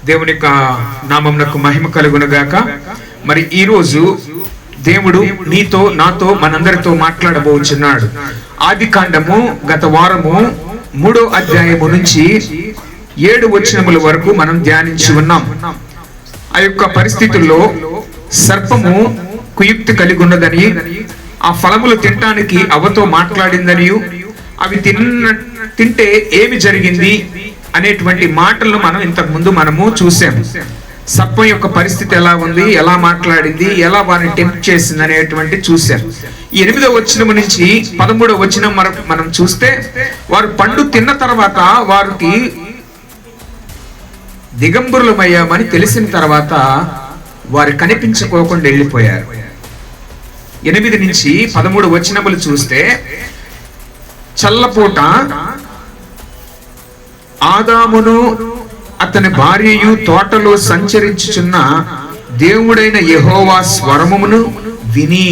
దేవుని యొక్క నామమునకు మహిమ కలుగును గాక. మరి ఈ రోజు దేవుడు నీతో నాతో మనందరితో మాట్లాడబోచున్నాడు. ఆదికాండము గత వారము 3వ అధ్యాయము నుంచి 7 వచనముల వరకు మనం ధ్యానించి ఉన్నాం. ఆ యొక్క పరిస్థితుల్లో సర్పము కుయుక్తి కలిగి ఉన్నదని, ఆ ఫలములు తినటానికి అవ్వతో మాట్లాడిందని, అవి తింటే ఏమి జరిగింది అనేటువంటి మాటలను మనం ఇంతకు ముందు మనము చూసాము. సర్పం యొక్క పరిస్థితి ఎలా ఉంది, ఎలా మాట్లాడింది, ఎలా వారిని టెంప్ట్ చేసింది అనేటువంటి చూసాం. ఈ 8వ వచనం నుంచి 13వ వచనం మనం చూస్తే, వారు పండు తిన్న తర్వాత వారికి దిగంబరులమయ్యామని తెలిసిన తర్వాత వారు కనిపించుకోకుండా వెళ్ళిపోయారు. 8 నుంచి 13 వచనములు చూస్తే, చల్లపూట ఆదామును అతని భార్యయు తోటలో సంచరించుచున్న దేవుడైన యెహోవా స్వరమును విని.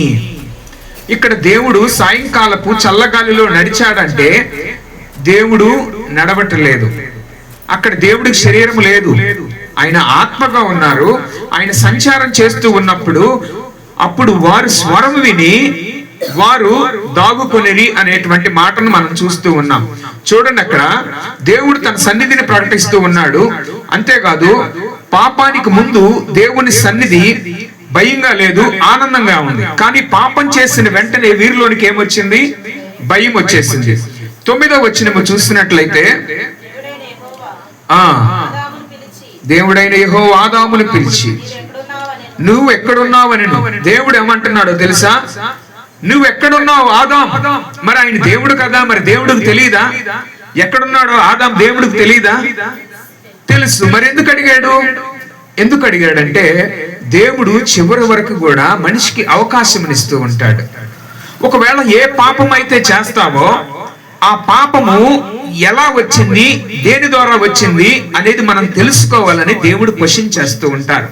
ఇక్కడ దేవుడు సాయంకాలపు చల్లగాలిలో నడిచాడంటే దేవుడు నడవట్లేదు. అక్కడ దేవుడికి శరీరం లేదు, ఆయన ఆత్మగా ఉన్నారు. ఆయన సంచారం చేస్తూ ఉన్నప్పుడు అప్పుడు వారు స్వరం విని వారు దాగుకొనిరి అనేటువంటి మాటను మనం చూస్తూ ఉన్నాం. చూడండి, అక్కడ దేవుడు తన సన్నిధిని ప్రకటిస్తూ ఉన్నాడు. అంతేకాదు, పాపానికి ముందు దేవుని సన్నిధి భయంగా లేదు, ఆనందంగా ఉంది. కానీ పాపం చేసిన వెంటనే వీరిలోనికి ఏమొచ్చింది? భయం వచ్చేసింది. 9వ వచనము చూసినట్లయితే, దేవుడైన యెహోవా ఆదామును పిలిచి నువ్వు ఎక్కడున్నావని. దేవుడు ఏమంటున్నాడో తెలుసా? నువ్వు ఎక్కడున్నావు ఆదాం? మరి ఆయన దేవుడు కదా, మరి దేవుడికి తెలియదా ఎక్కడున్నాడో? ఆదాం దేవుడికి తెలియదా? తెలుసు. మరి ఎందుకు అడిగాడంటే, దేవుడు చివరి వరకు కూడా మనిషికి అవకాశం ఇస్తూ ఉంటాడు. ఒకవేళ ఏ పాపం అయితే చేస్తావో ఆ పాపము ఎలా వచ్చింది, దేని ద్వారా వచ్చింది అనేది మనం తెలుసుకోవాలని దేవుడు క్వశ్చన్ చేస్తూ ఉంటారు.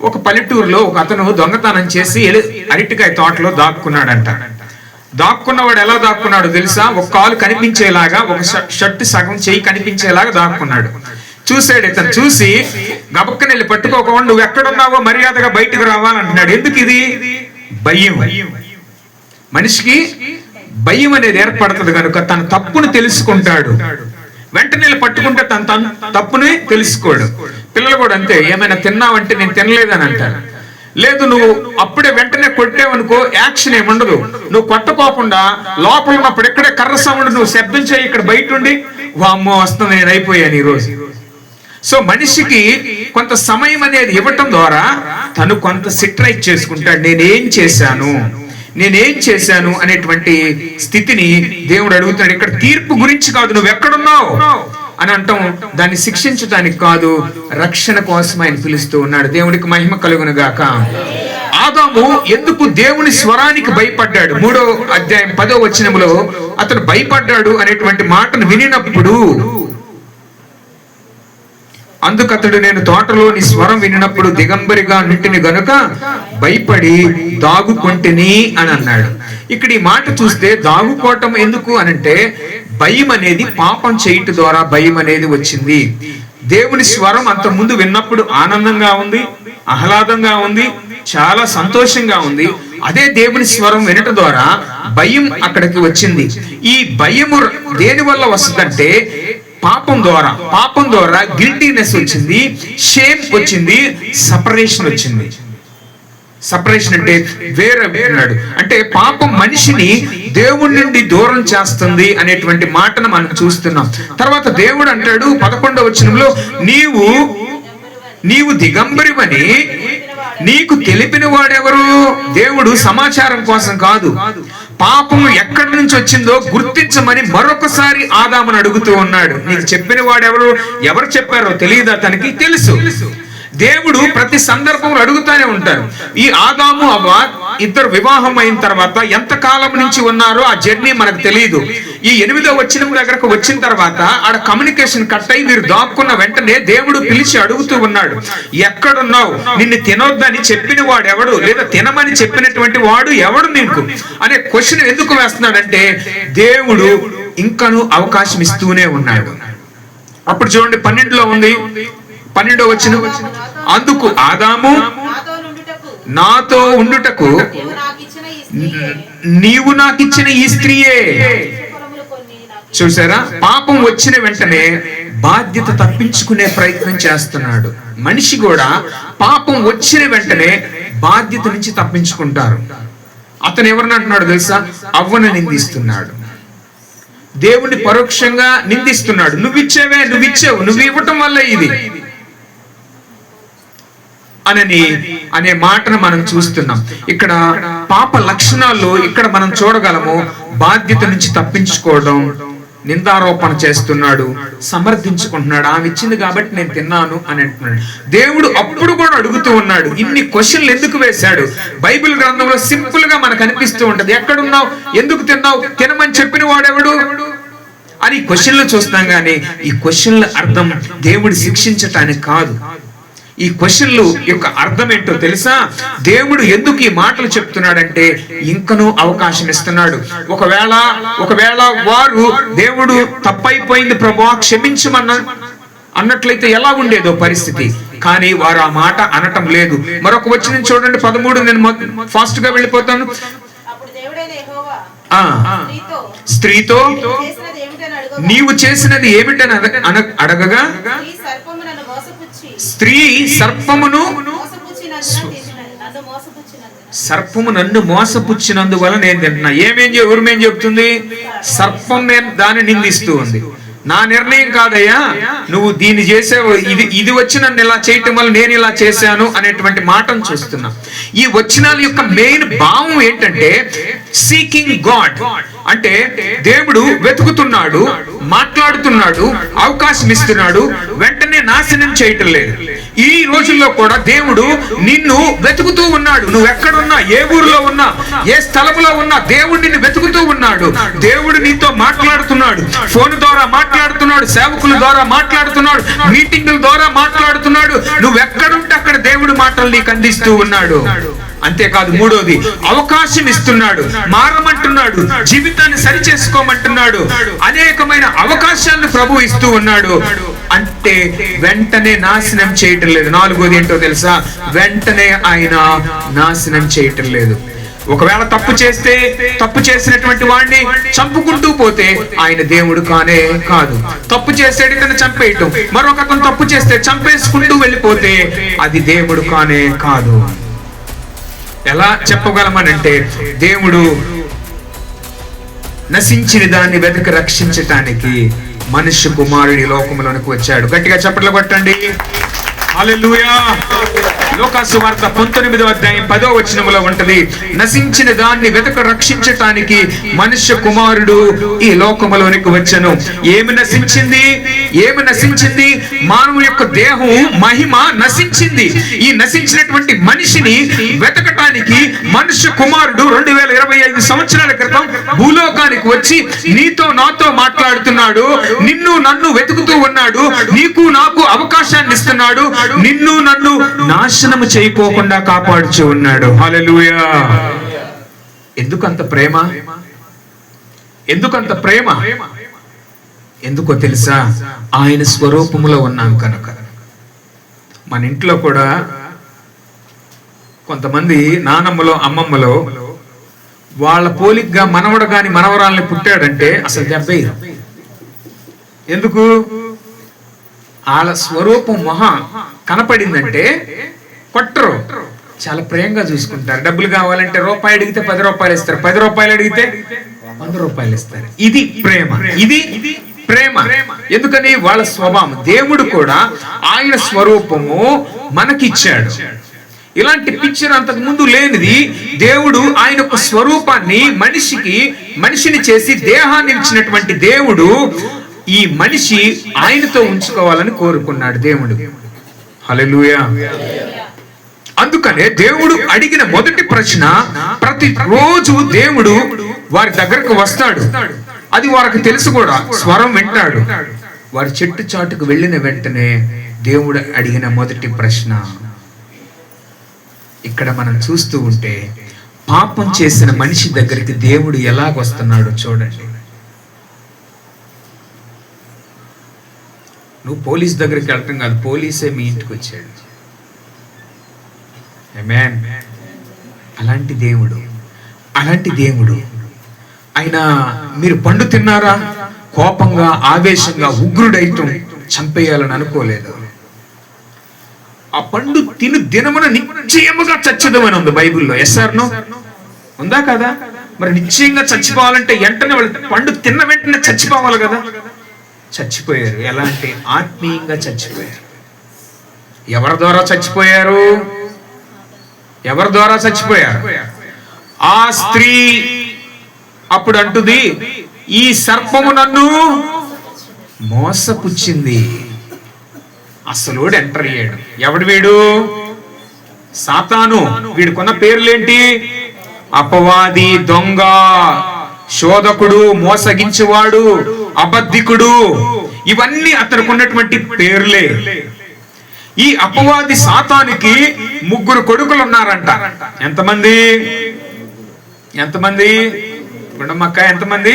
ఒక పల్లెటూరులో ఒక అతను దొంగతనం చేసి అరటికాయ తోటలో దాక్కున్నాడంట. దాక్కున్నవాడు ఎలా దాక్కున్నాడు తెలుసా? ఒక కాలు కనిపించేలాగా, ఒక షర్ట్ సగం చెయ్యి కనిపించేలాగా దాక్కున్నాడు. చూసాడు. ఇతను చూసి గబక్కన వెళ్ళి పట్టుకోకుండా, నువ్వు ఎక్కడున్నావో మర్యాదగా బయటకు రావాలంటున్నాడు. ఎందుకు? ఇది భయం. మనిషికి భయం అనేది ఏర్పడుతుంది కనుక తన తప్పును తెలుసుకుంటాడు. వెంటనే పట్టుకుంటే తన తప్పుని తెలుసుకోడు. పిల్లలు కూడా అంతే. ఏమైనా తిన్నావంటే నేను తినలేదని అంటారు. లేదు, నువ్వు అప్పుడే వెంటనే కొట్టావనుకో యాక్షన్ ఏముండదు. నువ్వు కొట్టకోకుండా లోపల ఉన్నప్పుడు ఇక్కడే కర్ర సౌండ్ నువ్వు శబ్దం చేయి, ఇక్కడ బయట ఉండి వామ్మో వస్తుంది నేను అయిపోయాను ఈరోజు. సో మనిషికి కొంత సమయం అనేది ఇవ్వటం ద్వారా తను కొంత సిట్రైట్ చేసుకుంటాడు. నేనేం చేశాను అనేటువంటి స్థితిని దేవుడు అడుగుతున్నాడు. ఇక్కడ తీర్పు గురించి కాదు, నువ్వు ఎక్కడున్నావు అని అంటాం. దాన్ని శిక్షించడానికి కాదు, రక్షణ కోసం ఆయన పిలుస్తూ ఉన్నాడు. దేవుడికి మహిమ కలుగును గాక. ఆదాము ఎందుకు దేవుని స్వరానికి భయపడ్డాడు? 3వ అధ్యాయం 10వ వచనములో అతను భయపడ్డాడు అనేటువంటి మాటను వినినప్పుడు, అందుకతడు నేను తోటలో నీ స్వరం వినినప్పుడు దిగంబరిగా నుంటిని గనుక భయపడి దాగుకొంటిని అని అన్నాడు. ఇక్కడ ఈ మాట చూస్తే దాగుకోవటం ఎందుకు అనంటే, భయం అనేది పాపం చేయటం ద్వారా భయం అనేది వచ్చింది. దేవుని స్వరం అంత ముందు విన్నప్పుడు ఆనందంగా ఉంది, ఆహ్లాదంగా ఉంది, చాలా సంతోషంగా ఉంది. అదే దేవుని స్వరం వినటం ద్వారా భయం అక్కడికి వచ్చింది. ఈ భయము దేని వల్ల వస్తుందంటే, పాపం ద్వారా గిల్టీనెస్ వచ్చింది, షేమ్ వచ్చింది, సపరేషన్ వచ్చింది. సపరేషన్ అంటే వేరన్నాడు. అంటే పాపం మనిషిని దేవుడి నుండి దూరం చేస్తుంది అనేటువంటి మాటను మనం చూస్తున్నాం. తర్వాత దేవుడు అంటాడు 11వ వచనంలో, నీవు దిగంబరివని నీకు తెలిపిన వాడెవరు? దేవుడు సమాచారం కోసం కాదు, పాపం ఎక్కడి నుంచి వచ్చిందో గుర్తించమని మరొకసారి ఆదామును అడుగుతూ ఉన్నాడు. నీకు చెప్పిన వాడెవరు? ఎవరు చెప్పారో తెలియదా? తనకి తెలుసు. దేవుడు ప్రతి సందర్భంలో అడుగుతానే ఉంటారు. ఈ ఆదాము అవ్వ ఇద్దరు వివాహం అయిన తర్వాత ఎంత కాలం నుంచి ఉన్నారో ఆ జర్నీ మనకు తెలియదు. ఈ 8వ వచనం దగ్గరకు వచ్చిన తర్వాత ఆడ కమ్యూనికేషన్ కట్ అయి వీరు దాక్కున్న వెంటనే దేవుడు పిలిచి అడుగుతూ ఉన్నాడు, ఎక్కడున్నావు? నిన్ను తినొద్దని చెప్పిన వాడు ఎవడు, లేదా తినమని చెప్పినటువంటి వాడు ఎవడు నీకు అనే క్వశ్చన్ ఎందుకు వేస్తున్నాడంటే, దేవుడు ఇంకను అవకాశం ఇస్తూనే ఉన్నాడు. అప్పుడు చూడండి 12లో ఉంది, 12వ వచనం, అందుకు ఆదాము నాతో ఉండుటకు నీవు నాకిచ్చిన ఈ స్త్రీయే. చూసారా, పాపం వచ్చిన వెంటనే బాధ్యత తప్పించుకునే ప్రయత్నం చేస్తున్నాడు. మనిషి కూడా పాపం వచ్చిన వెంటనే బాధ్యత నుంచి తప్పించుకుంటారు. అతను ఎవరిని అంటున్నాడు తెలుసా? అవ్వను నిందిస్తున్నాడు, దేవుణ్ణి పరోక్షంగా నిందిస్తున్నాడు. నువ్విచ్చావే, నువ్విచ్చావు, నువ్వు ఇవ్వటం వల్ల ఇది అనే మాటను మనం చూస్తున్నాం. ఇక్కడ పాప లక్షణాలు ఇక్కడ మనం చూడగలము. బాధ్యత నుంచి తప్పించుకోవడం, నిందారోపణ చేస్తున్నాడు, సమర్థించుకుంటున్నాడు. ఆమె ఇచ్చింది కాబట్టి నేను తిన్నాను అని అంటున్నాడు. దేవుడు అప్పుడు కూడా అడుగుతూ ఉన్నాడు. ఇన్ని క్వశ్చన్లు ఎందుకు వేశాడు? బైబిల్ గ్రంథంలో సింపుల్ గా మనకు అనిపిస్తూ ఉంటది. ఎక్కడున్నావు, ఎందుకు తిన్నావు, తినమని చెప్పిన వాడెవడు అని క్వశ్చన్లు చూస్తాం. గానీ ఈ క్వశ్చన్ల అర్థం దేవుడు శిక్షించటానికి కాదు. ఈ క్వశ్చన్లు యొక్క అర్థం ఏంటో తెలుసా? దేవుడు ఎందుకు ఈ మాటలు చెప్తున్నాడంటే ఇంకనూ అవకాశం ఇస్తున్నాడు. ఒకవేళ వారు దేవుడు తప్పైపోయింది ప్రభువా క్షమించమన్న అన్నట్లయితే ఎలా ఉండేదో పరిస్థితి. కానీ వారు ఆ మాట అనటం లేదు. మరొక వచనం చూడండి, 13. నేను ఫాస్ట్ గా వెళ్ళిపోతాను. స్త్రీతో నీవు చేసినది ఏమిటని అడగగా, స్త్రీ సర్పము నన్ను మోసపుచ్చినందువల్ల నేను తింటున్నా. ఎవరిమేం చెప్తుంది? సర్పం దాన్ని నిందిస్తూ ఉంది. నా నిర్ణయం కాదయ్యా, నువ్వు దీన్ని చేసావు, ఇది వచ్చి నన్ను ఇలా చేయటం వల్ల నేను ఇలా చేశాను అనేటువంటి మాటను చూస్తున్నా. ఈ వచనాల యొక్క మెయిన్ భావం ఏంటంటే సీకింగ్ గాడ్, అంటే దేవుడు వెతుకుతున్నాడు, మాట్లాడుతున్నాడు, అవకాశం ఇస్తున్నాడు, వెంటనే నాశనం చేయటం లేదు. ఈ రోజుల్లో కూడా దేవుడు నిన్ను వెతుకుతూ ఉన్నాడు. నువ్వు ఎక్కడున్నా, ఏ ఊరిలో ఉన్నా, ఏ స్థలంలో ఉన్నా, దేవుడు నిన్ను వెతుకుతూ ఉన్నాడు. దేవుడు నీతో మాట్లాడుతున్నాడు, ఫోన్ ద్వారా మాట్లాడుతున్నాడు, సేవకుల ద్వారా మాట్లాడుతున్నాడు, మీటింగుల ద్వారా మాట్లాడుతున్నాడు. నువ్వు ఎక్కడుంటే అక్కడ దేవుడు మాటలు నీకు అందిస్తూ ఉన్నాడు. అంతేకాదు, మూడోది అవకాశం ఇస్తున్నాడు, మారమంటున్నాడు, జీవితాన్ని సరి చేసుకోమంటున్నాడు. అనేకమైన అవకాశాలను ప్రభు ఇస్తూ ఉన్నాడు. అంటే వెంటనే నాశనం చేయటం లేదు. నాలుగోది ఏంటో తెలుసా? వెంటనే ఆయన నాశనం చేయటం లేదు. ఒకవేళ తప్పు చేసినటువంటి వాడిని చంపుకుంటూ పోతే ఆయన దేవుడు కానే కాదు. తప్పు చేసేది తను చంపేయటం, మరొక అతను తప్పు చేస్తే చంపేసుకుంటూ వెళ్ళిపోతే అది దేవుడు కానే కాదు. ఎలా చెప్పగలమనంటే దేవుడు నశించిన దాన్ని వెతక రక్షించటానికి మనుష్య కుమారుడి లోకములోనికి వచ్చాడు. గట్టిగా చప్పట్లు కొట్టండి. హల్లెలూయా. లోకాసు వార్త 19వ అధ్యాయం 10వ వచనములో ఉంటది, నశించిన దాన్ని వెతక రక్షించటానికి మనుష్య కుమారుడు ఈ లోకములోనికి వచ్చెను. ఏమి నశించింది? మానవుని యొక్క దేహం మహిమ నశించింది. ఈ నశించినటువంటి మనిషిని వెతకటానికి మనుష్య కుమారుడు 2025 సంవత్సరాల క్రితం భూలోకానికి వచ్చి నీతో నాతో మాట్లాడుతున్నాడు. నిన్ను నన్ను వెతుకుతూ ఉన్నాడు. నీకు నాకు అవకాశాన్ని ఇస్తున్నాడు. నిన్ను నన్ను నాశనము చేయకోకుండా కాపాడుచూ ఉన్నాడు. హల్లెలూయా. ఎందుకంత ప్రేమ? ఎందుకో తెలుసా? ఆయన స్వరూపములో ఉన్నాం కనుక. మన ఇంట్లో కూడా కొంతమంది నానమ్మలో అమ్మమ్మలో వాళ్ళ పోలికగా మనవడు గాని మనవరాల్ని పుట్టాడంటే అసలు దెబ్బేయరు. ఎందుకు? వాళ్ళ స్వరూపం కనపడిందంటే కొట్టరు, చాలా ప్రేమగా చూసుకుంటారు. డబ్బులు కావాలంటే రూపాయి అడిగితే 10 రూపాయలు ఇస్తారు, 10 రూపాయలు అడిగితే 100 రూపాయలు ఇస్తారు. ఇది ప్రేమ. ఎందుకని? వాళ్ళ స్వభావం. దేవుడు కూడా ఆయన స్వరూపము మనకిచ్చాడు. ఇలాంటి పిక్చర్ అంతకు ముందు లేనిది. దేవుడు ఆయన యొక్క స్వరూపాన్ని మనిషిని చేసి దేహాన్ని ఇచ్చినటువంటి దేవుడు ఈ మనిషి ఆయనతో ఉంచుకోవాలని కోరుకున్నాడు దేవుడు. హల్లెలూయా. అందుకనే దేవుడు అడిగిన మొదటి ప్రశ్న, ప్రతి రోజు దేవుడు వారి దగ్గరకు వస్తాడు. అది వారికి తెలుసు కూడా, స్వరం వింటాడు. వారి చెట్టు చాటుకు వెళ్ళిన వెంటనే దేవుడు అడిగిన మొదటి ప్రశ్న. ఇక్కడ మనం చూస్తూ ఉంటే పాపం చేసిన మనిషి దగ్గరికి దేవుడు ఎలాగొస్తున్నాడో చూడండి. నువ్వు పోలీస్ దగ్గరికి వెళ్ళటం కాదు, పోలీసే మీ ఇంటికి వచ్చాడు. ఆమేన్. అలాంటి దేవుడు ఆయన మీరు పండు తిన్నారా, కోపంగా ఆవేశంగా ఉగ్రుడైతం చంపేయాలని అనుకోలేదు. ఆ పండు తిను దినమున నిశ్చయముగా చచ్చదమని ఉంది బైబిల్లో. ఎస్ఆర్నో ఉందా కదా? మరి నిశ్చయంగా చచ్చిపోవాలంటే వెంటనే వాళ్ళు పండు తిన్న వెంటనే చచ్చిపోవాలి కదా. చచ్చిపోయారు. ఎలా అంటే ఆత్మీయంగా చచ్చిపోయారు. ఎవరి ద్వారా చచ్చిపోయారు? ఆ స్త్రీ అప్పుడు అంటుంది, ఈ సర్పము నన్ను మోసపుచ్చింది. అసలు ఎంటర్ అయ్యాడు. ఎవడు వీడు? సాతాను. వీడుకున్న పేర్లేంటి? అపవాది, దొంగ, శోధకుడు, మోసగించేవాడు, అబద్ధికుడు. ఇవన్నీ అతనికి ఉన్నటువంటి పేర్లే. ఈ అపవాది సాతానికి 3 కొడుకులు ఉన్నారంట. ఎంతమంది? గుండమ్మక్క ఎంతమంది?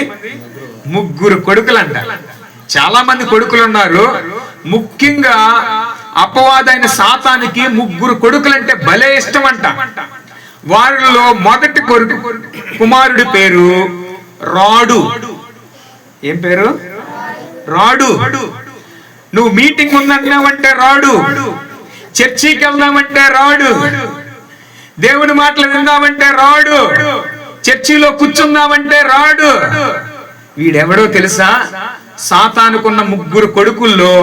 3 కొడుకులంట. చాలా మంది కొడుకులు ఉన్నారు. ముఖ్యంగా అపవాదైన సాతానికి 3 కొడుకులంటే భలే ఇష్టం అంట. వారిలో మొదటి కుమారుడి పేరు రాడు. ఏం పేరు? రాడు. నువ్వు మీటింగ్ ఉందన్నావంటే రాడు, చర్చికి వెళ్దామంటే రాడు, దేవుని మాటలు విందామంటే రాడు, చర్చిలో కూర్చుందామంటే రాడు. వీడెవడో తెలుసా? సాతానుకున్న 3 కొడుకుల్లో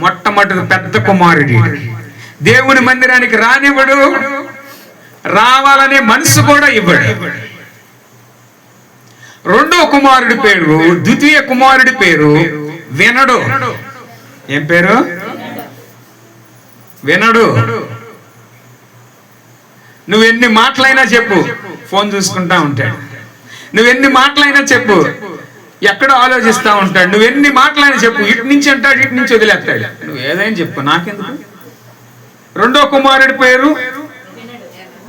మొట్టమొదటి పెద్ద కుమారుడు. దేవుని మందిరానికి రానివ్వడు, రావాలనే మనసు కూడా ఇవ్వడు. రెండో కుమారుడి పేరు, ద్వితీయ కుమారుడి పేరు వినడు. ఏం పేరు? వినడు. నువ్వెన్ని మాటలైనా చెప్పు, ఫోన్ చూసుకుంటా ఉంటాడు. నువ్వెన్ని మాటలైనా చెప్పు, ఎక్కడో ఆలోచిస్తా ఉంటాడు. నువ్వెన్ని మాటలైనా చెప్పు, ఇటు నుంచి అంటాడు, ఇటు నుంచి వదిలేస్తాడు. నువ్వు ఏదైనా చెప్పు, నాకెందుకు. రెండో కుమారుడి పేరు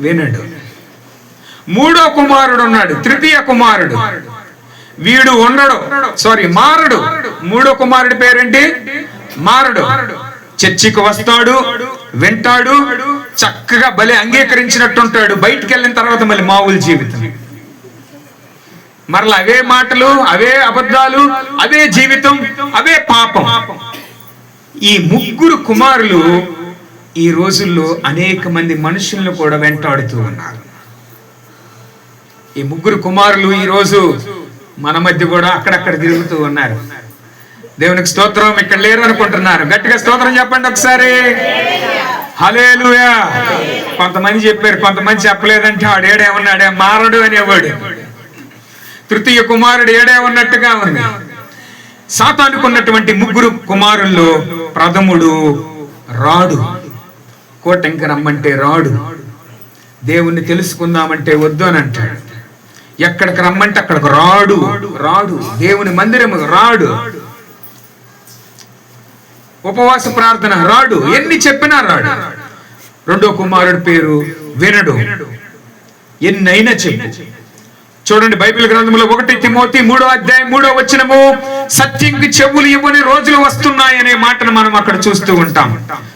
వినడు. మూడో కుమారుడు ఉన్నాడు, తృతీయ కుమారుడు. వీడు ఉండడు, మారడు. మూడో కుమారుడి పేరేంటి? మారడు. చర్చికి వస్తాడు, వింటాడు, చక్కగా భలే అంగీకరించినట్టుంటాడు. బయటికి వెళ్ళిన తర్వాత మళ్ళీ మామూలు జీవితం. మరలా అవే మాటలు, అవే అబద్ధాలు, అవే జీవితం, అవే పాపం. ఈ 3 కుమారులు ఈ రోజుల్లో అనేక మంది మనుషులను కూడా వెంటాడుతూ ఉన్నారు. ఈ 3 కుమారులు ఈ రోజు మన మధ్య కూడా అక్కడక్కడ తిరుగుతూ ఉన్నారు. దేవునికి స్తోత్రం. ఇక్కడ లేరు అనుకుంటున్నారు. గట్టిగా స్తోత్రం చెప్పండి ఒకసారి. హల్లెలూయా. కొంతమంది చెప్పారు, కొంతమంది చెప్పలేదంటే వాడు ఏడే ఉన్నాడే, మారడు అనేవాడు. తృతీయ కుమారుడు ఏడే ఉన్నట్టుగా ఉంది. సాతానుకున్నటువంటి 3 కుమారుల్లో ప్రథముడు రాడు. కోటంకి రమ్మంటే రాడు, దేవుణ్ణి తెలుసుకుందామంటే వద్దు అని అంటాడు. ఎక్కడికి రమ్మంటే అక్కడికి రాడు. దేవుని మందిరము రాడు. ఉపవాస ప్రార్థన రాడు. ఎన్ని చెప్పినా రాడు. రెండో కుమారుడి పేరు వినడు. ఎన్నైనా చెప్పు. చూడండి బైబిల్ గ్రంథంలో 1 తిమోతి 3వ అధ్యాయం 3వ వచనము, సత్యంకి చెవులు ఇవ్వని రోజులు వస్తున్నాయనే మాటను మనం అక్కడ చూస్తూ ఉంటాం.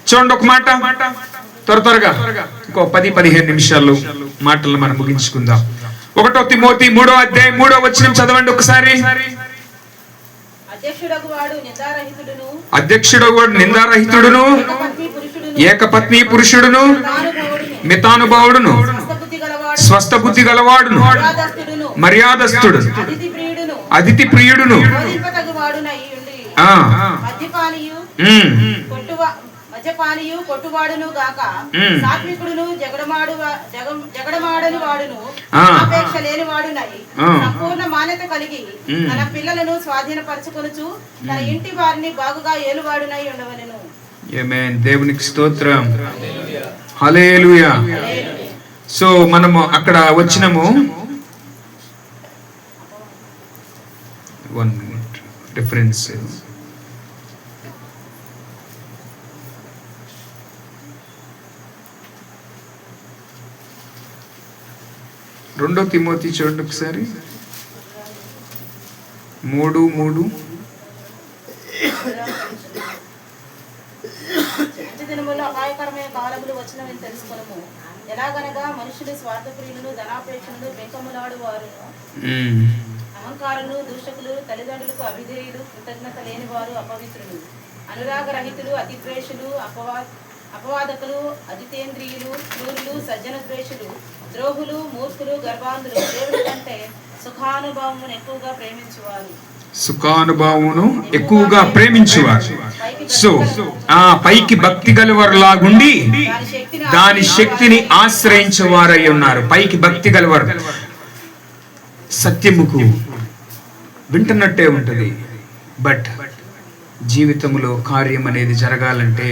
చూడండి ఒక మాట త్వరగా, ఇంకో 10-15 నిమిషాలు మాటలు మనం ముగించుకుందాం. 1 తిమోతి 3వ అధ్యాయం 3వ వచనం చదవండి ఒకసారి. అధ్యక్షుడు వాడు నిందారహితుడును, ఏకపత్ని పురుషుడును, మితానుభావుడును, స్వస్థ బుద్ధి గలవాడును, మర్యాదస్తుడు, అతిథి ప్రియుడును, మద్యపానియు కొట్టువాడును గాక, సాత్వికుడును, జగడమాడని వాడును, అపేక్ష లేని వాడునై సంపూర్ణ మాన్యత కలిగి తన పిల్లలను స్వాధీనపరచుకొనుచు తన ఇంటి వారిని బాగుగా ఏలువాడునై ఉండవలెను. ఆమేన్. దేవునికి స్తోత్రం. హల్లెలూయా. సో మనము అక్కడ వచ్చినము. 1 minute డిఫరెన్స్. రెండో తిమోతి చూడండి ఒకసారి. 3:3 అంత్య దినముల్లో అపాయకరమైన కాలములు వచ్చినవని తెలుసుకొనుము. ఎలాగనగా మనుషులు స్వార్థప్రియులను, ధనాపేక్షణలు, బెంకములాడు వారును, అహంకారులు, దూషకులు, తల్లిదండ్రులకు అవిధేయులు, కృతజ్ఞత లేని వారు, అపవిత్రులు, అనురాగరహితులు, అతిద్వేషులు, అపవాదకులు, అజితేంద్రియులు, క్రూరులు, సజ్జన ద్వేషులు, ద్రోహులు, మూర్ఖులు, గర్భాంధులు, దేవుడి కంటే సుఖానుభవమును ఎక్కువగా ప్రేమించువారు. సో పైకి భక్తి గలవారులాగుండి దాని శక్తిని ఆశ్రయించేవారై ఉన్నారు. పైకి భక్తి గలవారు సత్యముకు వింటున్నట్టే ఉంటది, బట్ జీవితంలో కార్యం అనేది జరగాలంటే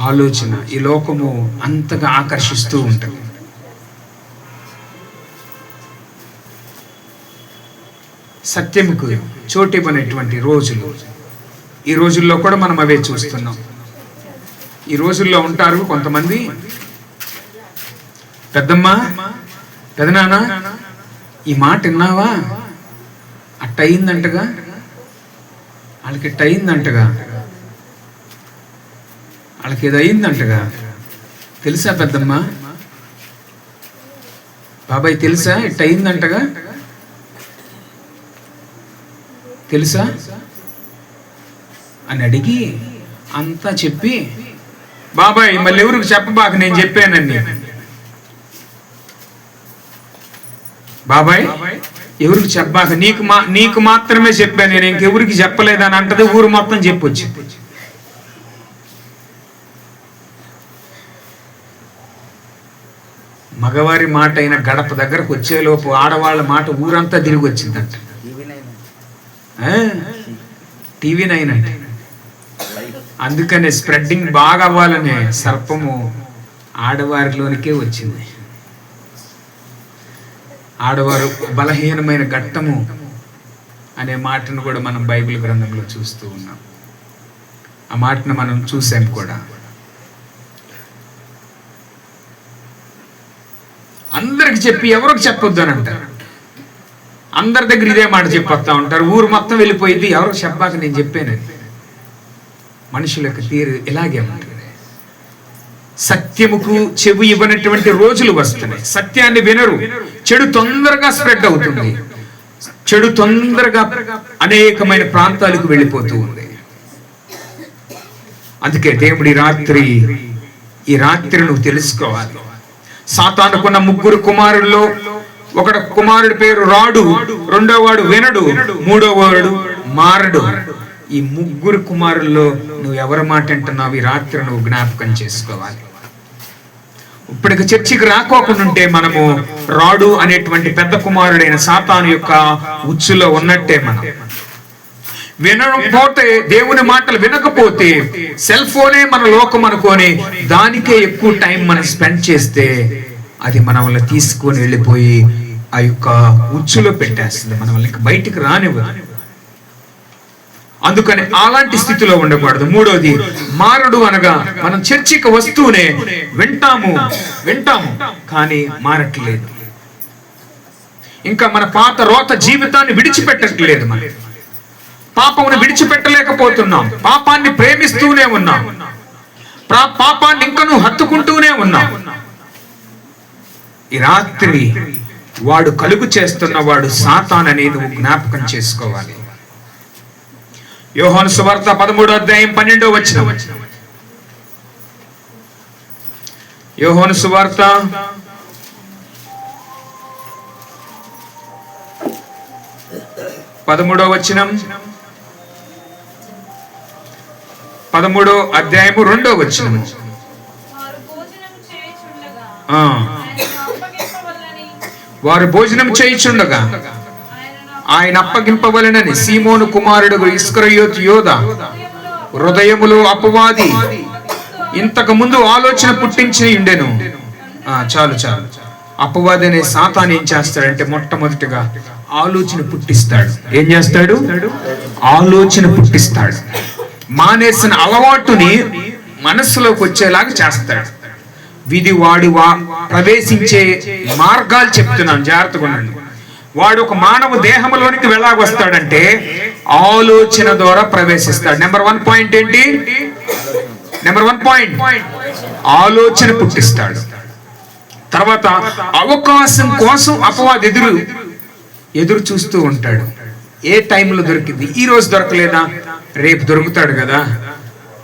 ఆలోచన ఈ లోకము అంతగా ఆకర్షిస్తూ ఉంటుంది. సత్యముకు చోటివ్వనటువంటి రోజులు ఈ రోజుల్లో కూడా మనం అవే చూస్తున్నాం. ఈ రోజుల్లో ఉంటారు కొంతమంది, పెద్దమ్మా, పెదనాన్న ఈ మాట విన్నావా, అట్టయిందంటగా, వాళ్ళకి ఇట్టయిందంటగా, వాళ్ళకి ఇది అయిందంటగా, తెలుసా పెద్దమ్మా, బాబాయ్ తెలుసా ఇట్టయిందంటగా, తెలుసా అని అడిగి అంతా చెప్పి, బాబాయ్ మళ్ళీ ఎవరికి చెప్పబాక నేను చెప్పానండి, బాబాయ్ ఎవరికి చెప్పబాక, నీకు మాత్రమే చెప్పాను, నేను ఇంకెవరికి చెప్పలేదని అంటది. ఊరు మొత్తం చెప్పొచ్చు. మగవారి మాట అయిన గడప దగ్గరకు వచ్చేలోపు ఆడవాళ్ళ మాట ఊరంతా తిరిగి వచ్చిందంట. టీవీ 9 అంటే అందుకనే స్ప్రెడ్డింగ్ బాగా అవ్వాలనే సర్పము ఆడవారిలోనికే వచ్చింది. ఆడవారు బలహీనమైన ఘట్టము అనే మాటను కూడా మనం బైబిల్ గ్రంథంలో చూస్తూ ఉన్నాం. ఆ మాటను మనం చూసాం కూడా. అందరికి చెప్పి ఎవరికి చెప్పొద్దు అని అంటారు. అందరి దగ్గర ఇదే మాట చెప్పొస్తా ఉంటారు. ఊరు మొత్తం వెళ్ళిపోయింది, ఎవరికి చెప్పాక నేను చెప్పాను. మనుషుల యొక్క తీరు ఇలాగే ఉంటుంది. సత్యముకు చెవి ఇవ్వనటువంటి రోజులు వస్తున్నాయి. సత్యాన్ని వినరు. చెడు తొందరగా స్ప్రెడ్ అవుతుంది. చెడు తొందరగా అనేకమైన ప్రాంతాలకు వెళ్ళిపోతూ ఉంది. అందుకే దేవుడి ఈ రాత్రి నువ్వు తెలుసుకోవాలి. సాతానుకున్న 3 కుమారుల్లో ఒకడు కుమారుడి పేరు రాడు, రెండో వాడు వినడు, మూడో వాడు మారడు. ఈ 3 కుమారుల్లో నువ్వు ఎవరి మాట వింటున్నావు ఈ రాత్రి నువ్వు జ్ఞాపకం చేసుకోవాలి. ఇప్పటికి చర్చికి రాకోకుండా ఉంటే మనము రాడు అనేటువంటి పెద్ద కుమారుడైన సాతాను యొక్క ఉచ్చులో ఉన్నట్టే. మనం వినకపోతే, దేవుని మాటలు వినకపోతే సెల్ ఫోనే మన లోకం అనుకొని దానికే ఎక్కువ టైం మనం స్పెండ్ చేస్తే అది మనల్ని తీసుకొని వెళ్ళిపోయి ఆ యొక్క ఉచ్చులో పెట్టేస్తుంది. మనల్ని బయటికి రానివ్వదు. అందుకని అలాంటి స్థితిలో ఉండకూడదు. మూడోది మారడు అనగా మనం చర్చికి వస్తూనే వింటాము కానీ మారట్లేదు. ఇంకా మన పాత రోత జీవితాన్ని విడిచిపెట్టట్లేదు. మనం పాపమును విడిచిపెట్టలేకపోతున్నాం. పాపాన్ని ప్రేమిస్తూనే ఉన్నాం. పాపాన్ని ఇంకనూ హత్తుకుంటూనే ఉన్నాం. ఈ రాత్రి వాడు కలుగు చేస్తున్న వాడు సాతానని నువ్వు జ్ఞాపకం చేసుకోవాలి. యోహాను సువార్త 13వ అధ్యాయం 12వ వచనం. యోహాను సువార్త 13వ వచనం, 13వ అధ్యాయము 2వ వచనం. వారు భోజనం చేయుచుండగా ఆయన అప్పగింపవలెనని సీమోను కుమారుడు ఇస్కరియోతు యోధ హృదయములో అపవాది ఇంతకు ముందు ఆలోచన పుట్టించి ఉండెను. చాలు. అపవాది అనే సాతాను ఏం చేస్తాడంటే మొట్టమొదటిగా ఆలోచన పుట్టిస్తాడు. ఏం చేస్తాడు? ఆలోచన పుట్టిస్తాడు. మానేసిన అలవాటుని మనస్సులోకి వచ్చేలాగా చేస్తాడు. వాడి ప్రవేశించే మార్గాలు చెప్తున్నాను, జాగ్రత్తగా ఉండండి. వాడు ఒక మానవ దేహంలోనికి వెళ్ళాగొస్తాడంటే ఆలోచన ద్వారా ప్రవేశిస్తాడు. నెంబర్ 1 పాయింట్ ఏంటి? నెంబర్ 1 పాయింట్ ఆలోచన పుట్టిస్తాడు. తర్వాత అవకాశం కోసం అపవాది ఎదురు చూస్తూ ఉంటాడు. ఏ టైంలో దొరికింది? ఈ రోజు దొరకలేదా, రేపు దొరుకుతాడు కదా,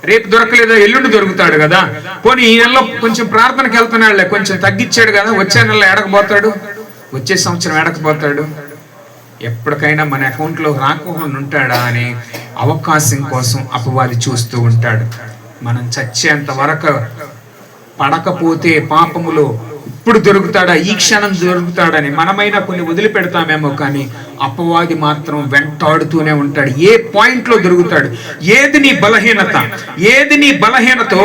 రేపు దొరకలేదా ఎల్లుండి దొరుకుతాడు కదా, పోనీ ఈ నెలలో కొంచెం ప్రార్థనకి వెళ్తున్నాడులే, కొంచెం తగ్గించాడు కదా, వచ్చే నెలలో ఎడకపోతాడు, వచ్చే సంవత్సరం ఎడకపోతాడు, ఎప్పటికైనా మన అకౌంట్లో రాకుండా ఉంటాడా అని అవకాశం కోసం అపవాది చూస్తూ ఉంటాడు. మనం చచ్చేంత వరకు పడకపోతే పాపములో ఇప్పుడు దొరుకుతాడా, ఈ క్షణం దొరుకుతాడని మనమైనా కొన్ని వదిలిపెడతామేమో, కానీ అపవాది మాత్రం వెంటాడుతూనే ఉంటాడు. ఏ పాయింట్లో దొరుకుతాడు? ఏది నీ బలహీనత, ఏది నీ బలహీనతో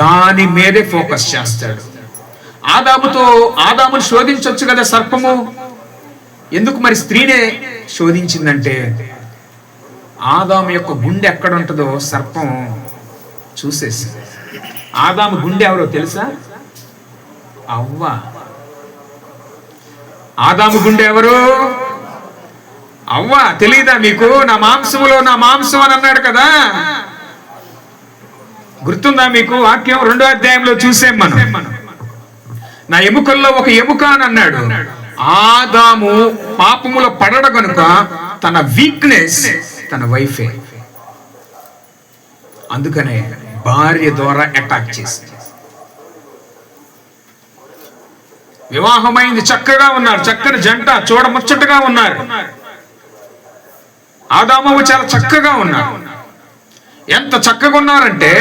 దాని మీదే ఫోకస్ చేస్తాడు. ఆదామును శోధించవచ్చు కదా సర్పము, ఎందుకు మరి స్త్రీనే శోధించిందంటే ఆదాము యొక్క గుండె ఎక్కడ ఉంటుందో సర్పం చూసేసింది. ఆదాము గుండె ఎవరో తెలుసా? అవ్వ. ఆదాము గుండె ఎవరు? అవ్వ. తెలీదా మీకు? నా మాంసములో నా మాంసం అని అన్నాడు కదా, గుర్తుందా మీకు? వాక్యం 2వ అధ్యాయంలో చూసాం మనం. నా ఎముకల్లో ఒక ఎముక అని అన్నాడు. ఆదాము పాపములో పడడ కనుక తన వీక్నెస్ తన వైఫే, అందుకనే భార్య ద్వారా అటాక్ చేసింది. వివాహమైంది, చక్కగా ఉన్నారు, చక్కని జంట, చూడముచ్చటగా ఉన్నారు. ఆదాము చాలా చక్కగా ఉన్నారు. ఎంత చక్కగా ఉన్నారంటే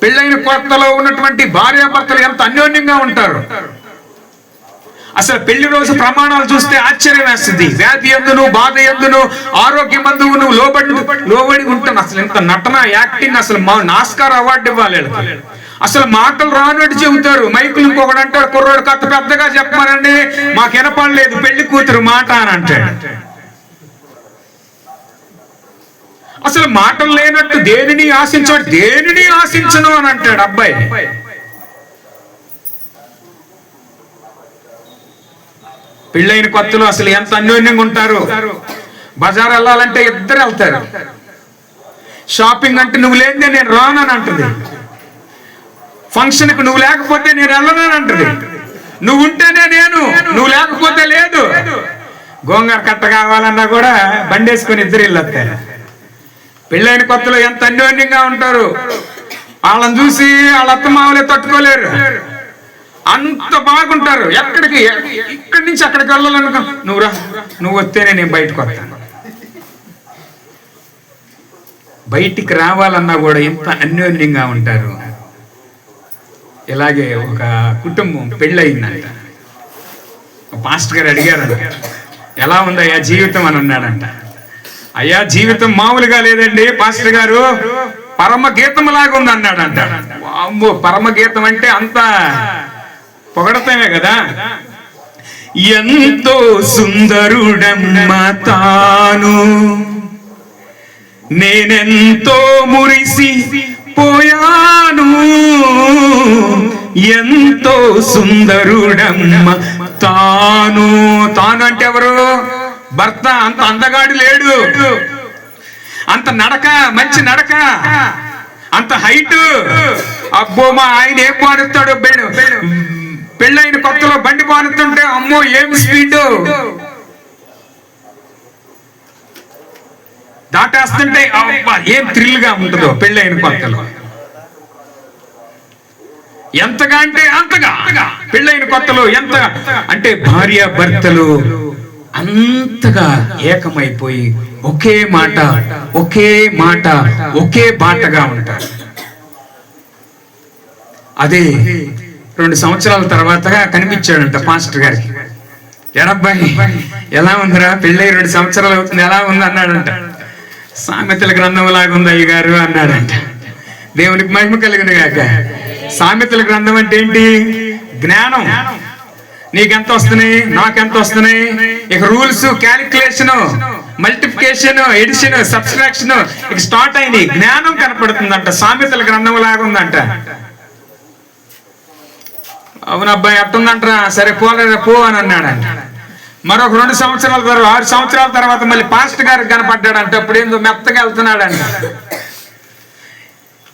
పెళ్ళైన కొత్తలో ఉన్నటువంటి భార్యాభర్తలు ఎంత అన్యోన్యంగా ఉంటారు. అసలు పెళ్లి రోజు ప్రమాణాలు చూస్తే ఆశ్చర్యం వేస్తుంది. వ్యాధి ఎందును, బాధ ఎందును, ఆరోగ్యం ఎందును లోబడి ఉంటాను. అసలు ఎంత నటన, యాక్టింగ్, అసలు నాస్కార్ అవార్డు ఇవ్వాలి. అసలు మాటలు రానట్టు చెబుతారు. మైకులు ఇంకొకటి అంటారు, కుర్రోడు కథ పెద్దగా చెప్పారండి, మాకు వినపడలేదు పెళ్లి కూతురు మాట అని అంటాడు. అసలు మాటలు లేనట్టు దేనిని ఆశించాడు, దేనిని ఆశించను అని అంటాడు అబ్బాయి. పెళ్ళైన కొత్తలో అసలు ఎంత అన్యోన్యంగా ఉంటారు. బజార్ వెళ్ళాలంటే ఇద్దరు వెళ్తారు. షాపింగ్ అంటే నువ్వు లేదే నేను రానని అంటుంది. ఫంక్షన్కి నువ్వు లేకపోతే నేను వెళ్ళనని అంటుంది. నువ్వు ఉంటేనే నేను, నువ్వు లేకపోతే లేదు. గోంగూర కట్ట కావాలన్నా కూడా బండేసుకొని ఇద్దరు వెళ్ళొస్తారు. పెళ్ళైన కొత్తలో ఎంత అన్యోన్యంగా ఉంటారు. వాళ్ళని చూసి వాళ్ళ అత్తమామలే తట్టుకోలేరు, అంత బాగుంటారు. ఇక్కడి నుంచి అక్కడికి వెళ్ళాలనుకో, నువ్వురా, నువ్వు వస్తేనే నేను బయటకు వస్తాను. బయటికి రావాలన్నా కూడా ఎంత అన్యోన్యంగా ఉంటారు. ఇలాగే ఒక కుటుంబం పెళ్ళయిందంట. పాస్టర్ గారు అడిగారంట, ఎలా ఉందయ్యా జీవితం అని అన్నాడంట. అయ్యా జీవితం మామూలుగా లేదండి పాస్టర్ గారు, పరమగీతం లాగా ఉంది అన్నాడంట. అమ్మో, పరమగీతం అంటే అంత పొగడతామే కదా. ఎంతో సుందరుడమ్మ తాను, నేనెంతో మురిసి పోయాను, ఎంతో సుందరుడమ్మ తాను. తాను అంటే ఎవరు? భర్త. అంత అందగాడు లేడు, అంత నడక, మంచి నడక, అంత హైట్. అబ్బో మా ఆయన ఏం పాడుతాడు, పెళ్ళైన కొత్తలో బండి పాడుతుంటే అమ్మో ఏం స్పీడ్, దాటేస్తుంటే అబ్బా ఏం థ్రిల్ గా ఉంటుందో పెళ్ళైన కొత్తలో. ఎంతగా అంటే అంతగా పెళ్ళైన కొత్తలో ఎంత అంటే భార్య భర్తలు అంతగా ఏకమైపోయి ఒకే మాట, ఒకే మాట, ఒకే బాటగా ఉంటారు. అదే 2 సంవత్సరాల తర్వాత కనిపించాడంట పాస్టర్ గారికి. ఎడబ్బాయి ఎలా ఉందిరా, పెళ్ళై 2 సంవత్సరాలు అవుతుంది, ఎలా ఉంది అన్నాడంట. సామెతల గ్రంథం లాగా ఉంది అయ్యగారు అన్నాడంట. దేవునికి మహిమ కలిగింది కాక. సామెతల గ్రంథం అంటే ఏంటి? జ్ఞానం. నీకెంత వస్తున్నాయి, నాకెంత వస్తున్నాయి, ఇక rules, calculation, multiplication, addition, subtraction ఇక స్టార్ట్ అయినాయి. జ్ఞానం కనపడుతుందంట. సామెతల గ్రంథం లాగా ఉందంట. అవునబ్బాయి అట్టుందంటరా, సరే పోలేదా పో అని అన్నాడంట. మరొక 2 సంవత్సరాల తర్వాత 6 సంవత్సరాల తర్వాత మళ్ళీ పాస్టర్ గారికి కనపడ్డాడంట. అప్పుడు ఏందో మెత్తగా వెళ్తున్నాడంట.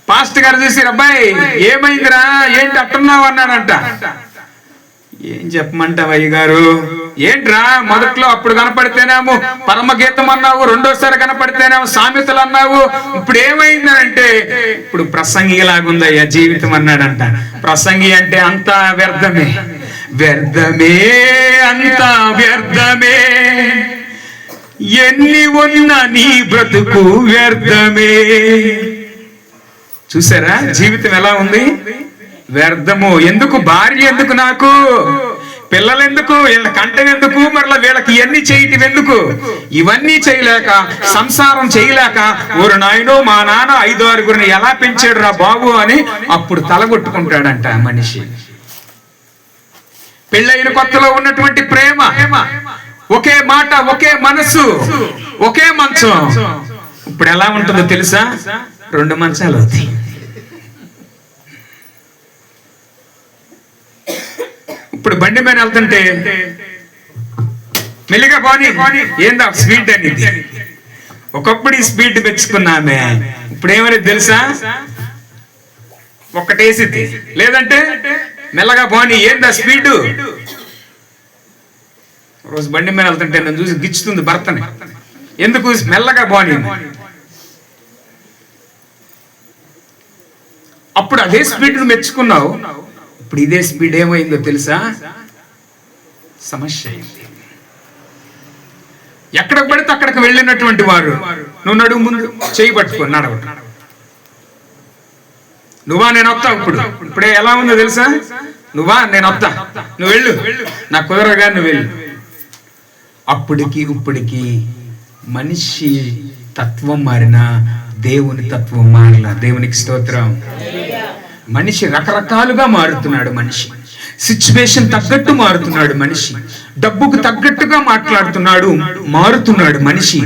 పాస్టర్ గారు చూసి, అబ్బాయి ఏమైందిరా, ఏంటి అట్టున్నావు అన్నాడంట. ఏం చెప్పమంటావు అయ్య గారు, ఏంట్రా మొదట్లో అప్పుడు కనపడితేనేమో పరమగీతం అన్నావు, రెండోసారి కనపడితేనేమో సామెతలు అన్నావు, ఇప్పుడు ఏమైందంటే ఇప్పుడు ప్రసంగిలాగుందయ్యా జీవితం అన్నాడంట. ప్రసంగి అంటే అంతా వ్యర్థమే, వ్యర్థమే అంతా వ్యర్థమే, ఎన్ని ఉన్న నీ బ్రతుకు వ్యర్థమే. చూసారా జీవితం ఎలా ఉంది, వ్యర్థము. ఎందుకు భార్య, ఎందుకు నాకు పిల్లలు, ఎందుకు వీళ్ళ కంటెం, ఎందుకు మరలా వీళ్ళకి ఇవన్నీ చేయటం ఎందుకు, ఇవన్నీ చేయలేక సంసారం చేయలేక ఓరు నాయనో మా నాన్న 5-6 ఎలా పెంచాడు రా బాబు అని అప్పుడు తలగొట్టుకుంటాడంట మనిషి. పెళ్ళైన కొత్తలో ఉన్నటువంటి ప్రేమ, ఒకే మాట, ఒకే మనసు, ఒకే మంచం. ఇప్పుడు ఎలా ఉంటుందో తెలుసా, 2 మంచాలు అవుతాయి. ఇప్పుడు బండి మీద వెళ్తుంటే మెల్లిగా పోనీ, ఏందా స్పీడ్ అనేది. ఒకప్పుడు ఈ స్పీడ్ మెచ్చుకున్నామే, ఇప్పుడు ఏమనేది తెలుసా, ఒక్కటేసిద్ది, లేదంటే మెల్లగా పోనీ, ఏందా స్పీడ్. రోజు బండి మీద వెళ్తుంటే నన్ను చూసి గిచ్చుతుంది భర్తని, ఎందుకు మెల్లగా పోనీ. అప్పుడు అదే స్పీడ్ మెచ్చుకున్నావు, ఇప్పుడు ఇదే స్పీడ్ ఏమైందో తెలుసా, సమస్య అయింది. ఎక్కడికి పడితే అక్కడికి వెళ్ళినటువంటి వారు, నువ్వు నడుము ముందు చేయి పట్టుకో నడవడు, నువ్వా నేను వస్తా. ఇప్పుడే ఎలా ఉందో తెలుసా, నువ్వా నేను వస్తా, నువ్వు వెళ్ళు, నాకు కుదరగా నువ్వు వెళ్ళు. అప్పటికి ఇప్పటికి మనిషి తత్వం మారినా దేవుని తత్వం మారలా. దేవునికి స్తోత్రం. మనిషి రకరకాలుగా మారుతున్నాడు. మనిషి సిచ్యువేషన్ తగ్గట్టు మారుతున్నాడు. మనిషి డబ్బుకు తగ్గట్టుగా మారుతున్నాడు. మనిషి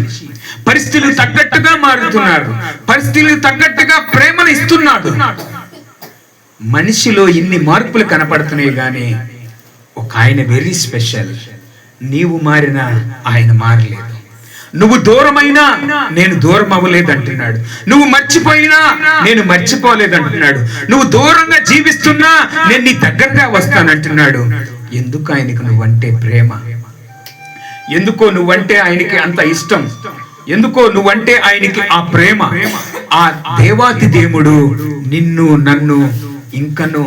పరిస్థితులు తగ్గట్టుగా మారుతున్నాడు. పరిస్థితులు తగ్గట్టుగా ప్రేమను ఇస్తున్నాడు. మనిషిలో ఇన్ని మార్పులు కనపడుతున్నాయి. కానీ ఒక ఆయన వెరీ స్పెషల్. నీవు మారినా ఆయన మారలేదు. నువ్వు దూరమైనా నేను దూరం అవ్వలేదు అంటున్నాడు. నువ్వు మర్చిపోయినా నేను మర్చిపోలేదు అంటున్నాడు. నువ్వు దూరంగా జీవిస్తున్నా నేను నీ దగ్గరగా వస్తానంటున్నాడు. ఎందుకు ఆయనకు నువ్వంటే ప్రేమ, ఎందుకో నువ్వంటే ఆయనకి అంత ఇష్టం, ఎందుకో నువ్వంటే ఆయనకి ఆ ప్రేమ. ఆ దేవాతి దేవుడు నిన్ను నన్ను ఇంకను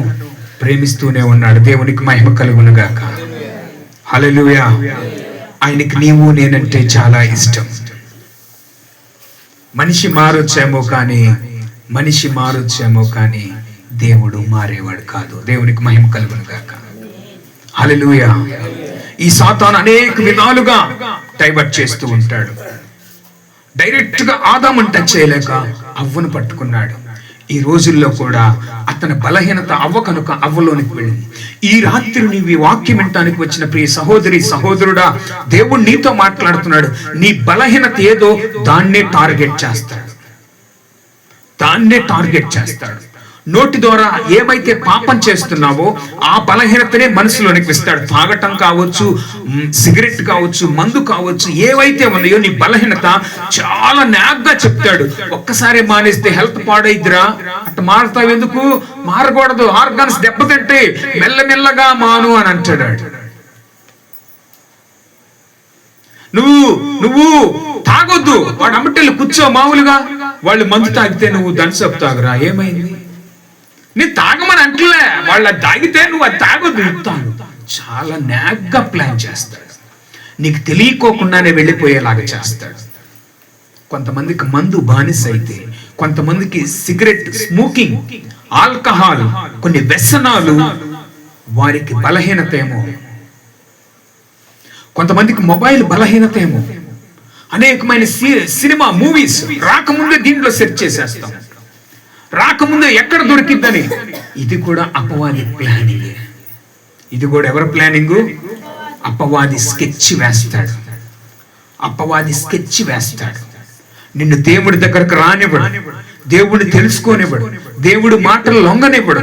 ప్రేమిస్తూనే ఉన్నాడు. దేవునికి మహిమ కలుగును గాక. హల్లెలూయా. ఆయనకి నీవు నేనంటే చాలా ఇష్టం. మనిషి మారొచ్చేమో కానీ దేవుడు మారేవాడు కాదు. దేవునికి మహిమ కలుగును గాక. హల్లెలూయా. ఈ సాతాను అనేక విధాలుగా డైవర్ట్ చేస్తూ ఉంటాడు. డైరెక్ట్ గా ఆదామును టచ్ చేయలేక అవ్వను పట్టుకున్నాడు. ఈ రోజుల్లో కూడా అతని బలహీనత అవ్వ కనుక అవ్వలోనికి వెళ్ళింది. ఈ రాత్రి నీవు ఈ వాక్యం వినటానికి వచ్చిన ప్రియ సహోదరి సహోదరుడా, దేవుడు నీతో మాట్లాడుతున్నాడు. నీ బలహీనత ఏదో దాన్నే టార్గెట్ చేస్తాడు. నోటి ద్వారా ఏమైతే పాపం చేస్తున్నావో ఆ బలహీనతనే మనసులోనికి ఇస్తాడు. తాగటం కావచ్చు, సిగరెట్ కావచ్చు, మందు కావచ్చు, ఏవైతే ఉన్నాయో నీ బలహీనత చాలా నాగ్గా చెప్తాడు. ఒక్కసారి మానేస్తే హెల్త్ పాడైద్దిరా, అట్ట మారుతావు, ఎందుకు మారకూడదు, ఆర్గాన్స్ దెబ్బతింటే మెల్లమెల్లగా మాను అని అంటాడు. నువ్వు తాగొద్దు, వాడు అమ్మటెళ్ళి కూర్చో, మామూలుగా వాళ్ళు మందు తాగితే నువ్వు దంచపు తాగురా, ఏమైంది, నేను తాగమని అంటలే, వాళ్ళ తాగితే నువ్వు అది తాగొద్దు, తాగు. చాలా నాగ్గా ప్లాన్ చేస్తాడు. నీకు తెలియకోకుండానే వెళ్ళిపోయేలాగా చేస్తాడు. కొంతమందికి మందు బానిస అయితే, కొంతమందికి సిగరెట్, స్మోకింగ్, ఆల్కహాల్, కొన్ని వ్యసనాలు వారికి బలహీనత ఏమో. కొంతమందికి మొబైల్ బలహీనత ఏమో. అనేకమైన సినిమా మూవీస్ రాకముందే దీంట్లో సెర్చ్ చేసేస్తాం, రాకముందే ఎక్కడ దొరికిద్దని. ఇది కూడా అపవాది ప్లానింగ్. ఇది కూడా ఎవరి ప్లానింగ్? అపవాది స్కెచ్ వేస్తాడు. నిన్ను దేవుడి దగ్గరకు రానివ్వడు, దేవుడిని తెలుసుకోనివ్వడు, దేవుడు మాటలు లొంగనివ్వడు,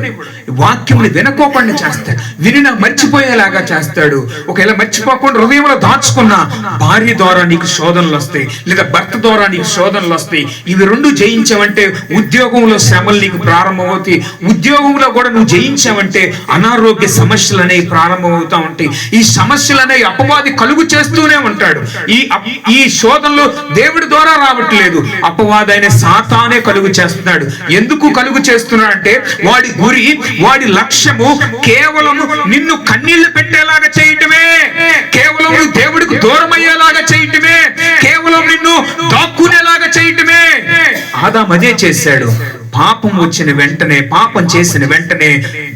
వాక్యంని వినకోకుండా చేస్తాడు, వినినా మర్చిపోయేలాగా చేస్తాడు. ఒకవేళ మర్చిపోకుండా హృదయంలో దాచుకున్న భార్య ద్వారా నీకు శోధనలు వస్తాయి, లేదా భర్త ద్వారా నీకు శోధనలు వస్తాయి. ఇవి రెండు జయించావంటే ఉద్యోగంలో శ్రమలు నీకు ప్రారంభమవుతాయి. ఉద్యోగంలో కూడా నువ్వు జయించావంటే అనారోగ్య సమస్యలు అనేవి ప్రారంభమవుతా ఉంటాయి. ఈ సమస్యలు అనేవి అపవాది కలుగు చేస్తూనే ఉంటాడు. ఈ శోధనలు దేవుడి ద్వారా రావట్లేదు, అపవాది అయిన సాతానే కలుగు చేస్తున్నాడు. ఎందుకు కలుగు చేస్తున్నాడంటే వాడి గురి, వాడి లక్ష్యము కేవలం నిన్ను కన్నీళ్లు పెట్టేలాగా చేయటమే, కేవలం నువ్వు దేవుడికి దూరం అయ్యేలాగా చేయటమే, కేవలం నిన్ను దాక్కునేలాగా చేయటమే. ఆదాము అదే చేశాడు. పాపం వచ్చిన వెంటనే, పాపం చేసిన వెంటనే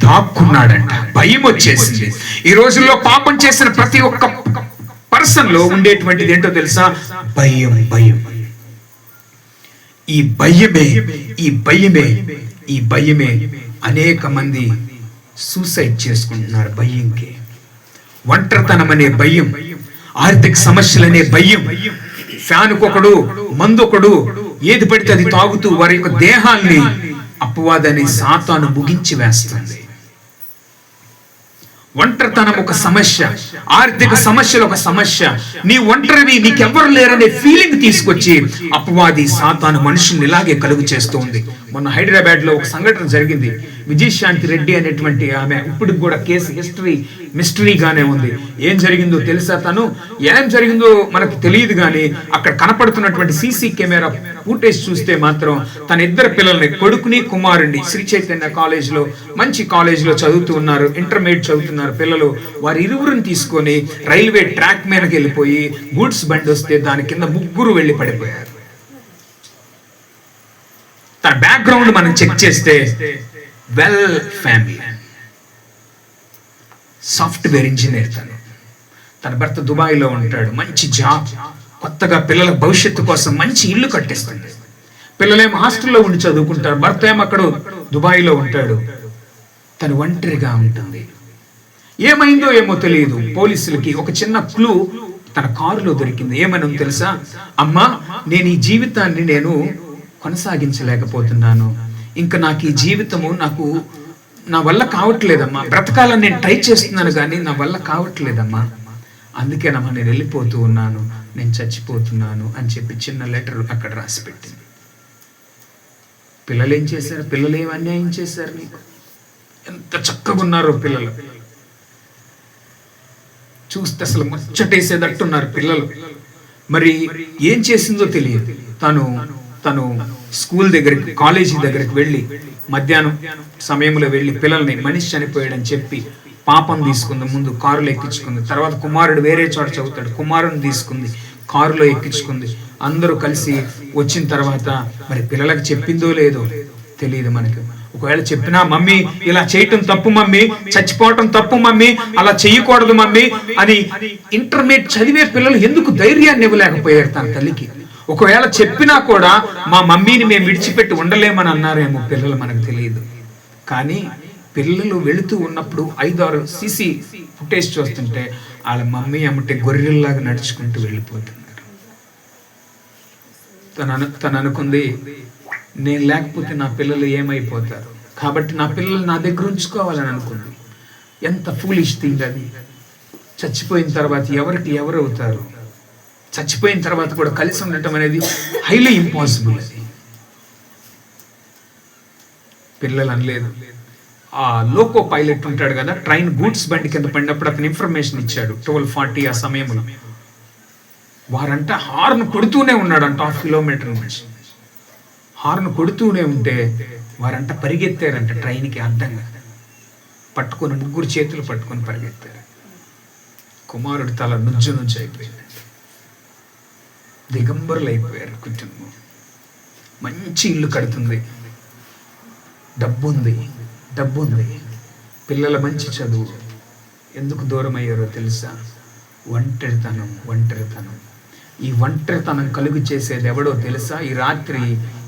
దాక్కున్నాడంట. భయం వచ్చేసింది. ఈ రోజుల్లో పాపం చేసిన ప్రతి ఒక్క పర్సన్ లో ఉండేటువంటిది ఏంటో తెలుసా? భయం. భయం. ఈ భయమే అనేక మంది సూసైడ్ చేసుకుంటున్నారు. భయంకి ఒంటరితనం అనే భయం, ఆర్థిక సమస్యలనే భయం, ఫ్యానుకొకడు, మందొకడు, ఏది పడితే అది తాగుతూ వారి యొక్క దేహాన్ని అపవాదని సాతాను ముగించి వేస్తుంది. ఒంటరితనం ఒక సమస్య, ఆర్థిక సమస్యలు ఒక సమస్య. నీ ఒంటరివి, నీకెవ్వరు లేరనే ఫీలింగ్ తీసుకొచ్చి అపవాది సాతాను మనుషుల్ని ఇలాగే కలుగు చేస్తూ ఉంది. మొన్న హైదరాబాద్ లో ఒక సంఘటన జరిగింది. విజయశాంతి రెడ్డి అనేటువంటి ఆమె ఇప్పటికి కూడా కేసు మిస్టరీగానే ఉంది. ఏం జరిగిందో తెలుసా? తను ఏం జరిగిందో మనకు తెలియదు, కానీ అక్కడ కనపడుతున్నటువంటి సీసీ కెమెరా ఫుటేజ్ చూస్తే మాత్రం తన ఇద్దరు పిల్లల్ని, కొడుకుని కుమారుడిని, శ్రీ చైతన్య కాలేజ్లో, మంచి కాలేజ్లో చదువుతూ ఉన్నారు, ఇంటర్మీడియట్ చదువుతున్నారు పిల్లలు. వారి ఇరువురిని తీసుకొని రైల్వే ట్రాక్ మీదకి వెళ్ళిపోయి గూడ్స్ బండి వస్తే దాని కింద ముగ్గురు వెళ్ళి పడిపోయారు. తన బ్యాక్గ్రౌండ్ మనం చెక్ చేస్తే వెల్ ఫ్యామిలీ, సాఫ్ట్వేర్ ఇంజనీర్. తన భర్త దుబాయ్లో ఉంటాడు, మంచి జాబ్, కొత్తగా పిల్లల భవిష్యత్తు కోసం మంచి ఇల్లు కట్టిస్తుంది. పిల్లలేమో హాస్టల్లో ఉండి చదువుకుంటారు, భర్త ఏమో అక్కడ దుబాయ్లో ఉంటాడు. తను ఒంటరిగా ఉంటుంది. ఏమైందో ఏమో తెలియదు. పోలీసులకి ఒక చిన్న క్లూ తన కారులో దొరికింది. ఏమని తెలుసా? అమ్మా, నేను ఈ జీవితాన్ని నేను కొనసాగించలేకపోతున్నాను, ఇంకా నాకు ఈ జీవితము నా వల్ల కావట్లేదమ్మా, బ్రతకాలని నేను ట్రై చేస్తున్నాను కానీ నా వల్ల కావట్లేదమ్మా, అందుకేనమ్మా నేను వెళ్ళిపోతూ ఉన్నాను, నేను చచ్చిపోతున్నాను అని చెప్పి చిన్న లెటర్ అక్కడ రాసి పెట్టింది. పిల్లలు ఏం చేశారు? పిల్లలు ఏం అన్యాయం చేశారు నీకు? ఎంత చక్కగా ఉన్నారో పిల్లలు, చూస్తే అసలు ముచ్చటేసేటట్టున్నారు పిల్లలు. మరి ఏం చేసిందో తెలియదు. తను స్కూల్ దగ్గరికి, కాలేజీ దగ్గరికి వెళ్ళి మధ్యాహ్నం సమయంలో వెళ్ళి పిల్లల్ని, మనిషి చనిపోయాడని చెప్పి పాపం తీసుకుంది. ముందు కారులో ఎక్కించుకుంది. తర్వాత కుమారుడు వేరే చోట చదువుతాడు, కుమారుని తీసుకుంది, కారులో ఎక్కించుకుంది. అందరూ కలిసి వచ్చిన తర్వాత మరి పిల్లలకు చెప్పిందో లేదో తెలియదు మనకి. ఒకవేళ చెప్పినా, మమ్మీ ఇలా చేయటం తప్పు మమ్మీ, చచ్చిపోవటం తప్పు మమ్మీ, అలా చెయ్యకూడదు మమ్మీ అని ఇంటర్మీడియట్ చదివే పిల్లలు ఎందుకు ధైర్యాన్ని ఇవ్వలేకపోయారు తన తల్లికి? ఒకవేళ చెప్పినా కూడా మా మమ్మీని మేము విడిచిపెట్టి ఉండలేమని అన్నారేమో పిల్లలు, మనకు తెలియదు. కానీ పిల్లలు వెళుతూ ఉన్నప్పుడు 5-6 సీసీ ఫుటేజ్ చూస్తుంటే వాళ్ళ మమ్మీ అమ్మటే గొర్రెల్లాగా నడుచుకుంటూ వెళ్ళిపోతున్నారు. తను అనుకుంది, నేను లేకపోతే నా పిల్లలు ఏమైపోతారు, కాబట్టి నా పిల్లలు నా దగ్గర ఉంచుకోవాలని అనుకుంది. ఎంత ఫూలిష్ థింగ్ అది. చచ్చిపోయిన తర్వాత ఎవరికి ఎవరు అవుతారు? చచ్చిపోయిన తర్వాత కూడా కలిసి ఉండటం అనేది హైలీ ఇంపాసిబుల్. అది పిల్లలు అనలేదు. ఆ లోకో పైలట్ ఉంటాడు కదా, ట్రైన్ గూడ్స్ బండి కింద పడినప్పుడు అతను ఇన్ఫర్మేషన్ ఇచ్చాడు 12:40 ఆ సమయంలో. వారంట హార్న్ కొడుతూనే ఉన్నాడంట, 1/2 కిలోమీటర్ నుంచి హార్న్ కొడుతూనే ఉంటే వారంట పరిగెత్తారంట ట్రైన్కి అడ్డంగా, పట్టుకొని ముగ్గురు చేతులు పట్టుకొని పరిగెత్తారు. కుమారుడి తల నుంచి అయిపోయింది. దిగంబరులు అయిపోయారు కుటుంబం. మంచి ఇల్లు కడుతుంది, డబ్బుంది, పిల్లల మంచి చదువు. ఎందుకు దూరం అయ్యారో తెలుసా? ఒంటరితనం. ఈ ఒంటరితనం కలుగు చేసేది ఎవడో తెలుసా? ఈ రాత్రి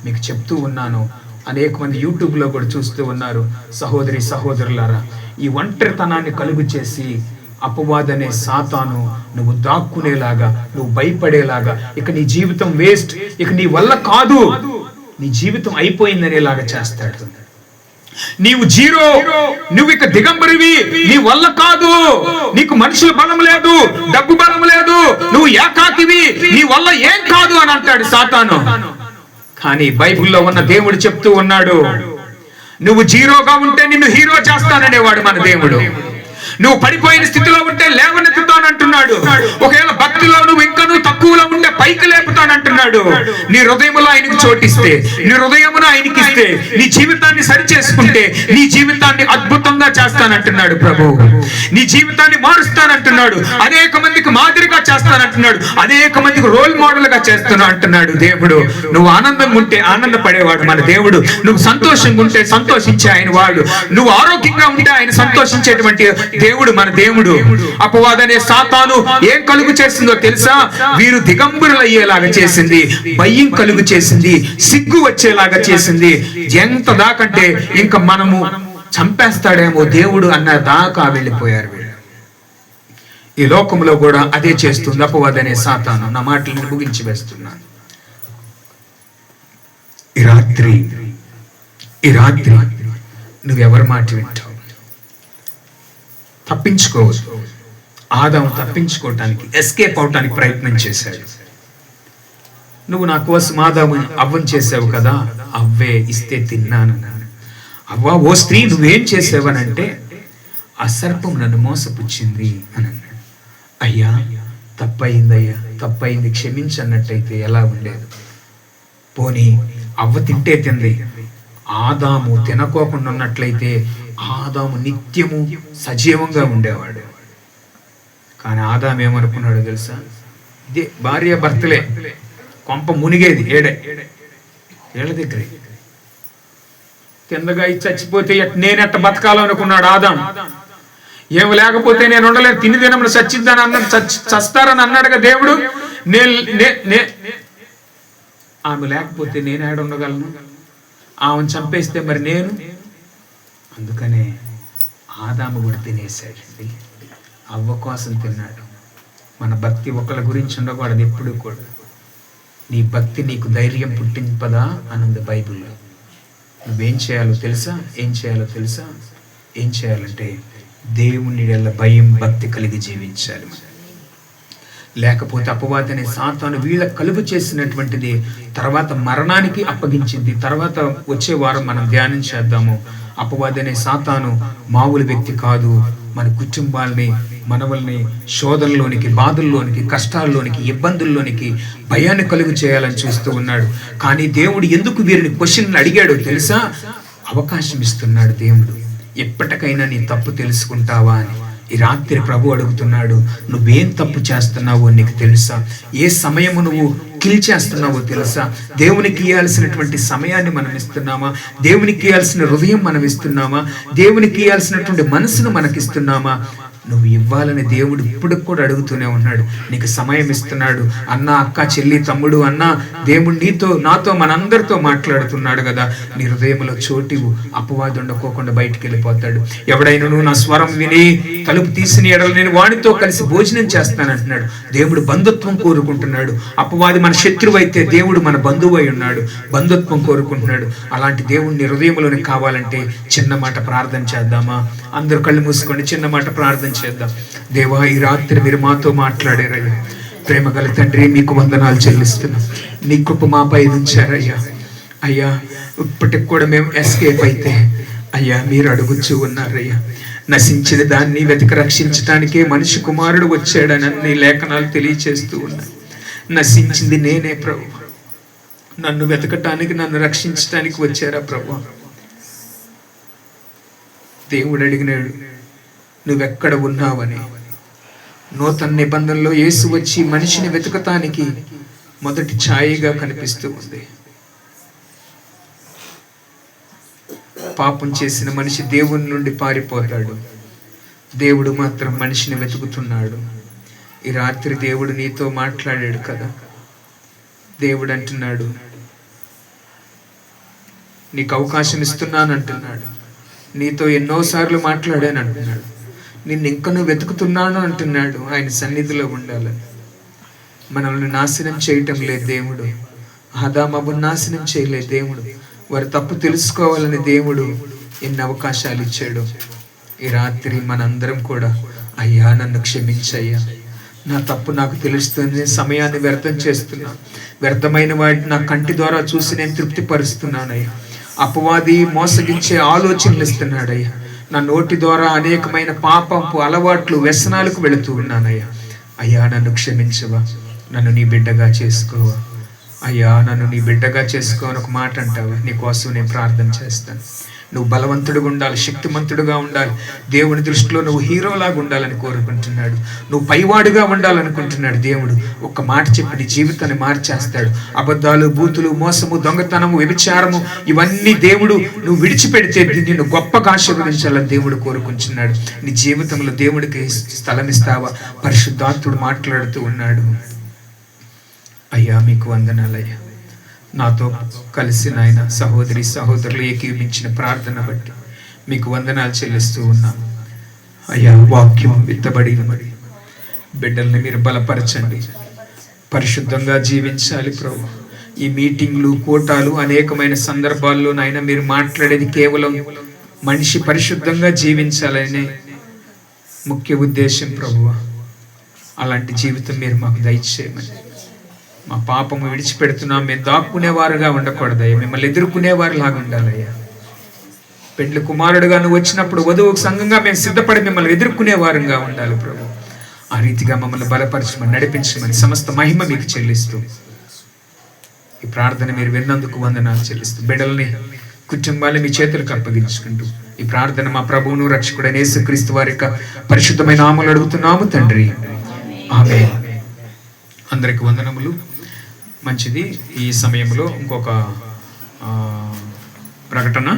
మీకు చెప్తూ ఉన్నాను, అనేక మంది యూట్యూబ్లో కూడా చూస్తూ ఉన్నారు. సహోదరులారా, ఈ ఒంటరితనాన్ని కలుగు చేసి అపవాదనే సాతాను నువ్వు దాక్కునేలాగా, నువ్వు భయపడేలాగా, ఇక నీ జీవితం వేస్ట్, ఇక నీ వల్ల కాదు, నీ జీవితం అయిపోయిందనేలాగా చేస్తాడు. నీవు జీరో, నువ్వు ఇక దిగంబరివి, నీ వల్ల కాదు, నీకు మనుషుల బలం లేదు, డబ్బు బలం లేదు, నువ్వు ఏకాకివి, నీ వల్ల ఏం కాదు అని అంటాడు సాతాను. కానీ బైబిల్లో ఉన్న దేవుడు చెప్తూ ఉన్నాడు, నువ్వు జీరోగా ఉంటే నిన్ను హీరో చేస్తాననేవాడు మన దేవుడు. నువ్వు పడిపోయిన స్థితిలో ఉంటే లేవనెత్తుతానంటున్నాడు. ఒకవేళ భక్తిలో నువ్వు ఇంకా తక్కువలో ఉంటే పైకి లేపుతానంటున్నాడు. నీ హృదయంలో ఆయనకు చోటిస్తే, నీ హృదయమును ఆయనకి ఇస్తే, నీ జీవితాన్ని సరి చేసుకుంటే నీ జీవితాన్ని అద్భుతంగా చేస్తానంటున్నాడు ప్రభు. నీ జీవితాన్ని మారుస్తానంటున్నాడు. అనేక మందికి మాదిరిగా చేస్తానంటున్నాడు. అనేక మందికి రోల్ మోడల్ గా చేస్తాను అంటున్నాడు దేవుడు. నువ్వు ఆనందంగా ఉంటే ఆనందపడేవాడు మన దేవుడు. నువ్వు సంతోషంగా ఉంటే సంతోషించే ఆయన వాడు. నువ్వు ఆరోగ్యంగా ఉంటే ఆయన సంతోషించేటువంటి దేవుడు మన దేవుడు. అపవాదనే సాతాను ఏం కలుగు చేసిందో తెలుసా? వీరు దిగంబరులు అయ్యేలాగా చేసింది, భయం కలుగు చేసింది, సిగ్గు వచ్చేలాగా చేసింది. ఎంత దాకంటే ఇంకా మనము చంపేస్తాడేమో దేవుడు అన్న దాకా వెళ్ళిపోయారు వీళ్ళు. ఈ లోకంలో కూడా అదే చేస్తుంది అపవాదనే సాతాను. నా మాటలను ముగించి వేస్తున్నాను. ఈ రాత్రి నువ్వెవరి మాట వింటావు? తప్పించుకోవచ్చు. ఆదాము తప్పించుకోవటానికి, ఎస్కేప్ అవటానికి ప్రయత్నం చేశాడు. నువ్వు నా కోసం ఆదాము అవ్వం చేసావు కదా, అవ్వే ఇస్తే తిన్నాను. అవ్వ, ఓ స్త్రీ నువ్వేం చేసావనంటే, ఆ సర్పం నన్ను మోసపుచ్చింది అని అన్నాడు. అయ్యా తప్పయిందయ్యా, తప్పయింది, క్షమించన్నట్టయితే ఎలా ఉండేది? పోనీ అవ్వ తింటే తింది, ఆదాము తినకోకుండా ఉన్నట్లయితే ఆదాము నిత్యము సజీవంగా ఉండేవాడు. కానీ ఆదాము ఏమనుకున్నాడు తెలుసా? ఇదే భార్య భర్తలే, కొంప మునిగేది ఏళ్ళ దగ్గరే. కిందగా ఇచ్చి చచ్చిపోతే నేనెట్ట బతకాలనుకున్నాడు ఆదాము. ఏమి లేకపోతే నేను ఉండలేను, తిని తినమని చచ్చిద్దని అన్నాడు. చస్తారని అన్నాడుగా దేవుడు. ఆమె లేకపోతే నేను ఏడ ఉండగలను? ఆమెను చంపేస్తే మరి నేను? అందుకనే ఆదాము కూడా తినేశాడండి. అవ్వ కోసం తిన్నాడు. మన భక్తి ఒకళ్ళ గురించి ఉండకూడదు ఎప్పుడు కూడా. నీ భక్తి నీకు ధైర్యం పుట్టింపదా అన్నది బైబిల్లో. నువ్వేం చేయాలో తెలుసా? ఏం చేయాలంటే దేవుని భయం భక్తి కలిగి జీవించాలి. లేకపోతే అపవాదనే సాతాను వీళ్ళ కలుగు చేసినటువంటిది తర్వాత మరణానికి అప్పగించింది. తర్వాత వచ్చే వారం మనం ధ్యానం చేద్దాము. అపవాదనే సాతాను మామూలు వ్యక్తి కాదు. మన కుటుంబాల్ని, మనవల్ని శోధనలోనికి, బాధల్లోనికి, కష్టాల్లోనికి, ఇబ్బందుల్లోనికి, భయాన్ని కలుగు చేయాలని చూస్తూ ఉన్నాడు. కానీ దేవుడు ఎందుకు వీరిని క్వశ్చన్లు అడిగాడో తెలుసా? అవకాశం ఇస్తున్నాడు దేవుడు. ఎప్పటికైనా నీ తప్పు తెలుసుకుంటావా అని ఈ రాత్రి ప్రభు అడుగుతున్నాడు. నువ్వేం తప్పు చేస్తున్నావో నీకు తెలుసా? ఏ సమయము నువ్వు కిల్ చేస్తున్నావో తెలుసా? దేవునికి ఇవ్వాల్సినటువంటి సమయాన్ని మనం ఇస్తున్నామా? దేవునికి ఇవ్వాల్సిన హృదయం మనం ఇస్తున్నామా? దేవునికి ఇవ్వాల్సినటువంటి మనసును మనకిస్తున్నామా? నువ్వు ఇవ్వాలని దేవుడు ఇప్పుడు కూడా అడుగుతూనే ఉన్నాడు. నీకు సమయం ఇస్తున్నాడు. అన్న, అక్క, చెల్లి, తమ్ముడు, అన్న, దేవుడు నీతో, నాతో, మనందరితో మాట్లాడుతున్నాడు కదా. నీ హృదయంలో చోటివు. అపవాది ఉండకోకుండా బయటికి వెళ్ళిపోతాడు. ఎవడైనా నువ్వు నా స్వరం విని తలుపు తీసిన ఎడల నేను వాడితో కలిసి భోజనం చేస్తానంటున్నాడు. దేవుడు బంధుత్వం కోరుకుంటున్నాడు. అపవాది మన శత్రువు అయితే దేవుడు మన బంధువు అయి ఉన్నాడు. బంధుత్వం కోరుకుంటున్నాడు. అలాంటి దేవుడిని హృదయంలోనికి కావాలంటే చిన్న మాట ప్రార్థన చేద్దామా? అందరూ కళ్ళు మూసుకోండి, చిన్న మాట ప్రార్థన చేద్దాం. దేవా, ఈ రాత్రి మీరు మాతో మాట్లాడారయ్యా. ప్రేమ గల తండ్రి, మీకు వందనాలు చెల్లిస్తున్నాం. నీ కృప మాపై ఉంచారయ్యా. అయ్యా, ఇప్పటికి కూడా మేము ఎస్కేప్ అయితే అయ్యా మీరు అడుగుచూ ఉన్నారయ్యా. నశించిన దాన్ని వెతికి రక్షించడానికే మనిషి కుమారుడు వచ్చాడని అన్ని లేఖనాలు తెలియచేస్తూ ఉన్నాయి. నశించింది నేనే ప్రభు. నన్ను వెతకటానికి, నన్ను రక్షించడానికి వచ్చారా ప్రభు? దేవుడు అడిగినాడు, నువ్వెక్కడ ఉన్నావని. నూతన నిబంధనలో యేసు వచ్చి మనిషిని వెతుకటానికి మొదటి ఛాయగా కనిపిస్తూ ఉంది. పాపం చేసిన మనిషి దేవుని నుండి పారిపోతాడు. దేవుడు మాత్రం మనిషిని వెతుకుతున్నాడు. ఈ రాత్రి దేవుడు నీతో మాట్లాడాడు కదా. దేవుడు అంటున్నాడు, నీకు అవకాశం ఇస్తున్నాను అంటున్నాడు. నీతో ఎన్నోసార్లు మాట్లాడాను అంటున్నాడు. నిన్ను ఇంకా నువ్వు వెతుకుతున్నాను అంటున్నాడు. ఆయన సన్నిధిలో ఉండాలని. మనల్ని నాశనం చేయటం లేదు దేవుడు. ఆదాము నాశనం చేయలేదు దేవుడు. వారి తప్పు తెలుసుకోవాలని దేవుడు ఎన్ని అవకాశాలు ఇచ్చాడు. ఈ రాత్రి మనందరం కూడా అయ్యా నన్ను క్షమించయ్యా, నా తప్పు నాకు తెలుస్తుంది, సమయాన్ని వ్యర్థం చేస్తున్నా, వ్యర్థమైన వాటిని నా కంటి ద్వారా చూసి నేను తృప్తిపరుస్తున్నానయ్యా. అపవాది మోసగించే ఆలోచనలు ఇస్తున్నాడయ్యా. నా నోటి ద్వారా అనేకమైన పాపపు అలవాట్లు వ్యసనాలకు వెళుతూ ఉన్నానయ్యా. అయ్యా నన్ను క్షమించవా, నన్ను నీ బిడ్డగా చేసుకోవా, అయ్యా నన్ను నీ బిడ్డగా చేసుకోవని ఒక మాట అంటావా. నీ కోసం నేను ప్రార్థన చేస్తాను. నువ్వు బలవంతుడుగా ఉండాలి, శక్తిమంతుడుగా ఉండాలి, దేవుని దృష్టిలో నువ్వు హీరోలాగా ఉండాలని కోరుకుంటున్నాడు. నువ్వు పైవాడుగా ఉండాలనుకుంటున్నాడు దేవుడు. ఒక్క మాట చెప్పి నీ జీవితాన్ని మార్చేస్తాడు. అబద్ధాలు, బూతులు, మోసము, దొంగతనము, వ్యభిచారము ఇవన్నీ దేవుడు నువ్వు విడిచిపెడితే నిన్ను గొప్పగా ఆశీర్వదించాలని దేవుడు కోరుకుంటున్నాడు. నీ జీవితంలో దేవుడికి స్థలం ఇస్తావా? పరిశుద్ధాత్ముడు మాట్లాడుతూ ఉన్నాడు. అయ్యా మీకు వందనాలయ్యా, నాతో కలిసి నాయన సహోదరి సహోదరులు ఏకీవించిన ప్రార్థన బట్టి మీకు వందనాలు చెల్లిస్తూ ఉన్నాను. అయ్యా వాక్యం విత్తబడి బిడ్డల్ని మీరు బలపరచండి, పరిశుద్ధంగా జీవించాలి ప్రభు. ఈ మీటింగ్లు, కూటాలు, అనేకమైన సందర్భాల్లో నాయన మీరు మాట్లాడేది కేవలం మనిషి పరిశుద్ధంగా జీవించాలనే ముఖ్య ఉద్దేశం ప్రభువా. అలాంటి జీవితం మీరు మాకు దయచేయమని. మా పాపము విడిచిపెడుతున్నాం, మేము దాక్కునేవారుగా ఉండకూడదయ్యా, మిమ్మల్ని ఎదుర్కొనేవారు లాగా ఉండాలయ్యా. పెండ్లి కుమారుడుగా నువ్వు వచ్చినప్పుడు వధువు సంఘంగా మేము సిద్ధపడి మిమ్మల్ని ఎదుర్కొనేవారుగా ఉండాలి ప్రభు. ఆ రీతిగా మమ్మల్ని బలపరచమని, నడిపించమని సమస్త మహిమ మీకు చెల్లిస్తూ ఈ ప్రార్థన మీరు విన్నందుకు వందనాలు చెల్లిస్తూ బిడ్డల్ని, కుటుంబాన్ని మీ చేతులకు అప్పగించుకుంటూ ఈ ప్రార్థన మా ప్రభువును రక్షకుడైన యేసుక్రీస్తు వారి యొక్క పరిశుద్ధమైన నామములో అడుగుతున్నాము తండ్రి, ఆమేన్. అందరికి వందనములు. మంచిది. ఈ సమయంలో ఇంకొక ప్రకటన